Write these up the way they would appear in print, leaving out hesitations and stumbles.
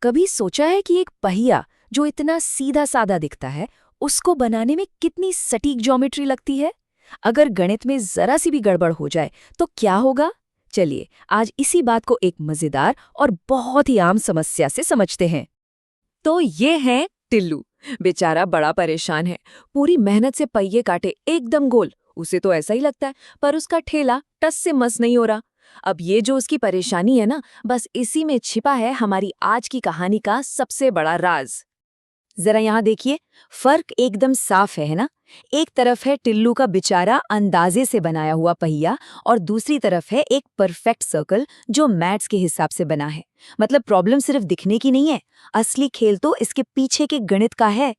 कभी सोचा है कि एक पहिया जो इतना सीधा साधा दिखता है, उसको बनाने में कितनी सटीक ज्योमेट्री लगती है? अगर गणित में जरा सी भी गड़बड़ हो जाए तो क्या होगा? चलिए आज इसी बात को एक मजेदार और बहुत ही आम समस्या से समझते हैं। तो ये है टिल्लू। बेचारा बड़ा परेशान है। पूरी मेहनत से पहिए काटे एकदम गोल। उसे तो ऐसा ही लगता है, पर उसका ठेला टस से मस नहीं हो रहा। अब ये जो उसकी परेशानी है ना, बस इसी में छिपा है हमारी आज की कहानी का सबसे बड़ा राज। जरा यहाँ देखिए, फर्क एकदम साफ है ना? एक तरफ है टिल्लू का बेचारा अंदाजे से बनाया हुआ पहिया और दूसरी तरफ है एक परफेक्ट सर्कल जो मैथ्स के हिसाब से बना है। मतलब प्रॉब्लम सिर्फ दिखने की नहीं है, असली खेल तो इसके पीछे के गणित का है।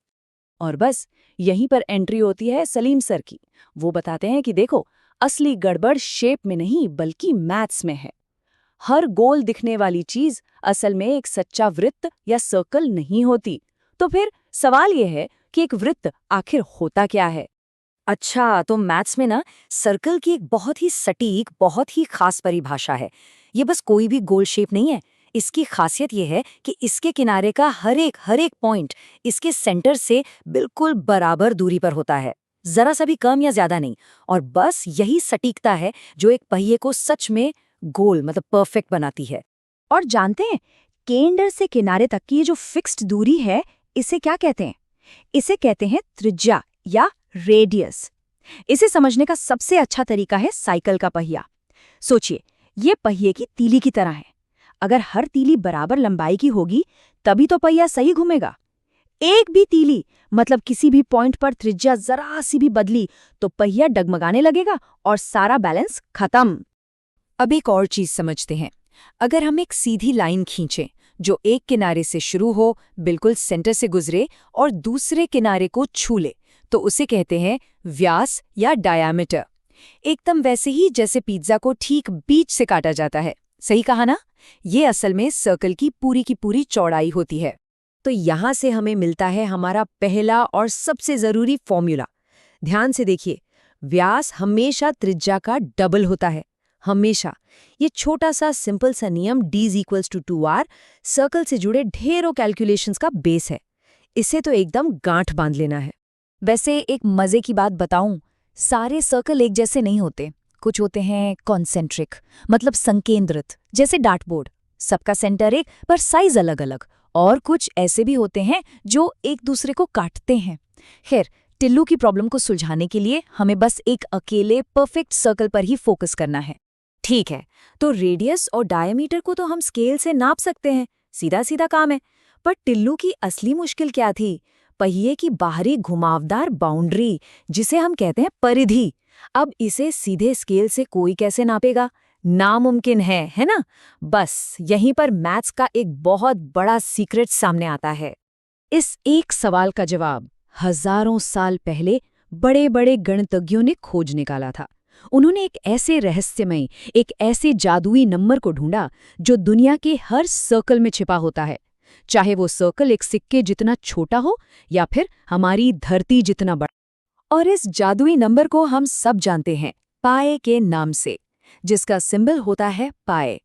और बस यहीं पर एंट्री होती है सलीम सर की। वो बताते हैं कि देखो, असली गड़बड़ शेप में नहीं बल्कि मैथ्स में है। हर गोल दिखने वाली चीज असल में एक सच्चा वृत्त या सर्कल नहीं होती। तो फिर सवाल यह है कि एक वृत्त आखिर होता क्या है? अच्छा, तो मैथ्स में ना सर्कल की एक बहुत ही सटीक, बहुत ही खास परिभाषा है। ये बस कोई भी गोल शेप नहीं है। इसकी खासियत ये है कि इसके किनारे का हर एक पॉइंट इसके सेंटर से बिल्कुल बराबर दूरी पर होता है। जरा सा भी कम या ज्यादा नहीं। और बस यही सटीकता है जो एक पहिए को सच में गोल मतलब परफेक्ट बनाती है। और जानते हैं, केंद्र से किनारे तक की ये जो फिक्स्ड दूरी है, इसे क्या कहते हैं? इसे कहते हैं त्रिज्या या रेडियस। इसे समझने का सबसे अच्छा तरीका है साइकिल का पहिया। सोचिए, ये पहिए की तीली की तरह है। अगर हर तीली बराबर लंबाई की होगी तभी तो पहिया सही घूमेगा। एक भी तीली मतलब किसी भी पॉइंट पर त्रिज्या जरा सी भी बदली तो पहिया डगमगाने लगेगा और सारा बैलेंस खत्म। अब एक और चीज समझते हैं। अगर हम एक सीधी लाइन खींचें जो एक किनारे से शुरू हो, बिल्कुल सेंटर से गुजरे और दूसरे किनारे को छू ले, तो उसे कहते हैं व्यास या डायामीटर। एकदम वैसे ही जैसे पिज्जा को ठीक बीच से काटा जाता है। सही कहा ना? ये असल में सर्कल की पूरी चौड़ाई होती है। तो यहां से हमें मिलता है हमारा पहला और सबसे जरूरी फॉर्मूला। ध्यान से देखिए, व्यास हमेशा त्रिज्या का डबल होता है, हमेशा। ये छोटा सा सिंपल सा नियम d equals to 2r circle से जुड़े ढेरों कैलकुलेशंस का बेस है। इसे तो एकदम गांठ बांध लेना है। वैसे एक मजे की बात बताऊं, सारे सर्कल एक जैसे नहीं होते। कुछ होते हैं कॉन्सेंट्रिक, मतलब संकेंद्रित, जैसे डार्टबोर्ड। सबका सेंटर एक पर साइज अलग अलग। और कुछ ऐसे भी होते हैं जो एक दूसरे को काटते हैं। खैर, टिल्लू की प्रॉब्लम को सुलझाने के लिए हमें बस एक अकेले परफेक्ट सर्कल पर ही फोकस करना है। ठीक है, तो रेडियस और डायमीटर को तो हम स्केल से नाप सकते हैं, सीधा सीधा काम है। पर टिल्लू की असली मुश्किल क्या थी? पहिए की बाहरी घुमावदार बाउंड्री, जिसे हम कहते हैं परिधि। अब इसे सीधे स्केल से कोई कैसे नापेगा? नामुमकिन है ना? बस यहीं पर मैथ्स का एक बहुत बड़ा सीक्रेट सामने आता है। इस एक सवाल का जवाब हजारों साल पहले बड़े बड़े गणितज्ञों ने खोज निकाला था। उन्होंने एक ऐसे रहस्यमय, एक ऐसे जादुई नंबर को ढूंढा जो दुनिया के हर सर्कल में छिपा होता है, चाहे वो सर्कल एक सिक्के जितना छोटा हो या फिर हमारी धरती जितना बड़ा। और इस जादुई नंबर को हम सब जानते हैं पाए के नाम से, जिसका सिंबल होता है पाए।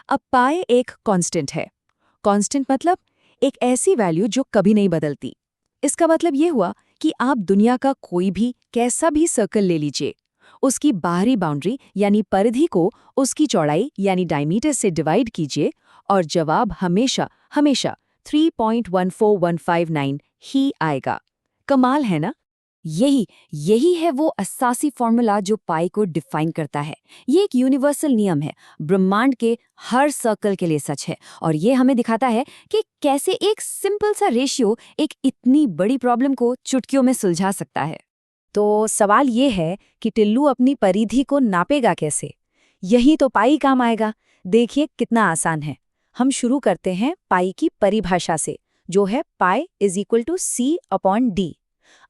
अब पाए एक कांस्टेंट है। कांस्टेंट मतलब एक ऐसी वैल्यू जो कभी नहीं बदलती। इसका मतलब ये हुआ कि आप दुनिया का कोई भी कैसा भी सर्कल ले लीजिए, उसकी बाहरी बाउंड्री यानी परिधि को उसकी चौड़ाई यानी डायमीटर से डिवाइड कीजिए और जवाब हमेशा हमेशा 3.14159 ही आएगा। कमाल है ना? यही है वो असासी फॉर्मूला जो पाई को डिफाइन करता है। ये एक यूनिवर्सल नियम है, ब्रह्मांड के हर सर्कल के लिए सच है। और ये हमें दिखाता है कि कैसे एक सिंपल सा रेशियो एक इतनी बड़ी प्रॉब्लम को चुटकियों में सुलझा सकता है। तो सवाल ये है कि टिल्लू अपनी परिधि को नापेगा कैसे? यही तो पाई काम आएगा। देखिए कितना आसान है। हम शुरू करते हैं पाई की परिभाषा से, जो है pi is equal to c upon d.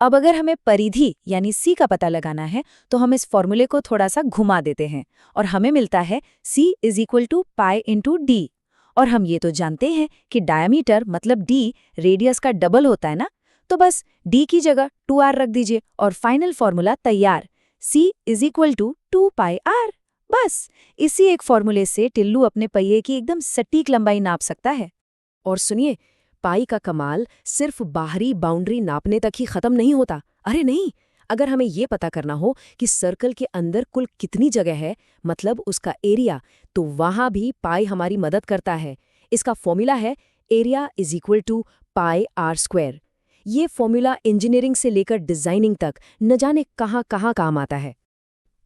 अब अगर हमें परिधि यानी सी का पता लगाना है तो हम इस फॉर्मूले को थोड़ा सा घुमा देते हैं और हमें मिलता है C is equal to pi into D. और हम ये तो जानते हैं कि डायमीटर मतलब डी रेडियस का डबल होता है ना, तो बस डी की जगह 2r रख दीजिए और फाइनल फॉर्मूला तैयार। सी इज इक्वल टू 2πr। बस इसी एक फॉर्मूले से टिल्लू अपने पहिए की एकदम सटीक लंबाई नाप सकता है। और सुनिए, पाई का कमाल सिर्फ बाहरी बाउंड्री नापने तक ही खत्म नहीं होता। अरे नहीं, अगर हमें ये पता करना हो कि सर्कल के अंदर कुल कितनी जगह है, मतलब उसका एरिया, तो वहां भी पाई हमारी मदद करता है। इसका फॉर्मूला है area is equal to pi r square. ये फॉर्मूला इंजीनियरिंग से लेकर डिजाइनिंग तक न जाने कहाँ कहाँ काम आता है।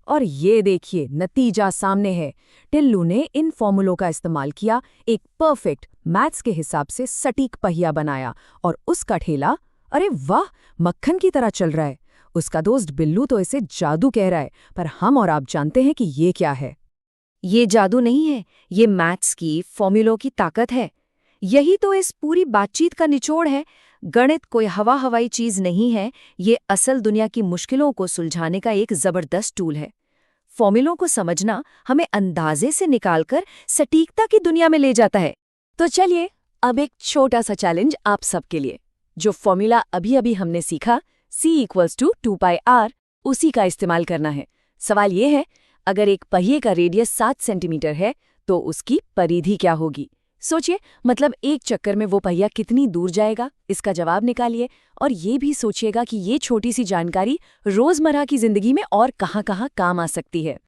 और ये देखिए, नतीजा सामने है। टिल्लू ने इन फॉर्मूलों का इस्तेमाल किया, एक परफेक्ट मैथ्स के हिसाब से सटीक पहिया बनाया, और उसका ठेला, अरे वाह, मक्खन की तरह चल रहा है। उसका दोस्त बिल्लू तो इसे जादू कह रहा है, पर हम और आप जानते हैं कि ये क्या है। ये जादू नहीं है, ये मैथ्स की फॉर्मूलों की ताकत है। यही तो इस पूरी बातचीत का निचोड़ है। गणित कोई हवा हवाई चीज नहीं है, ये असल दुनिया की मुश्किलों को सुलझाने का एक जबरदस्त टूल है। फॉर्मूलों को समझना हमें अंदाजे से निकालकर सटीकता की दुनिया में ले जाता है। तो चलिए, अब एक छोटा सा चैलेंज आप सबके लिए। जो फॉर्मूला अभी अभी हमने सीखा, C=2πr, उसी का इस्तेमाल करना है। सवाल ये है, अगर एक पहिए का रेडियस 7 सेंटीमीटर है, तो उसकी परिधि क्या होगी? सोचिए, मतलब एक चक्कर में वो पहिया कितनी दूर जाएगा, इसका जवाब निकालिए। और ये भी सोचिएगा कि ये छोटी सी जानकारी रोजमर्रा की जिंदगी में और कहाँ-कहाँ काम आ सकती है।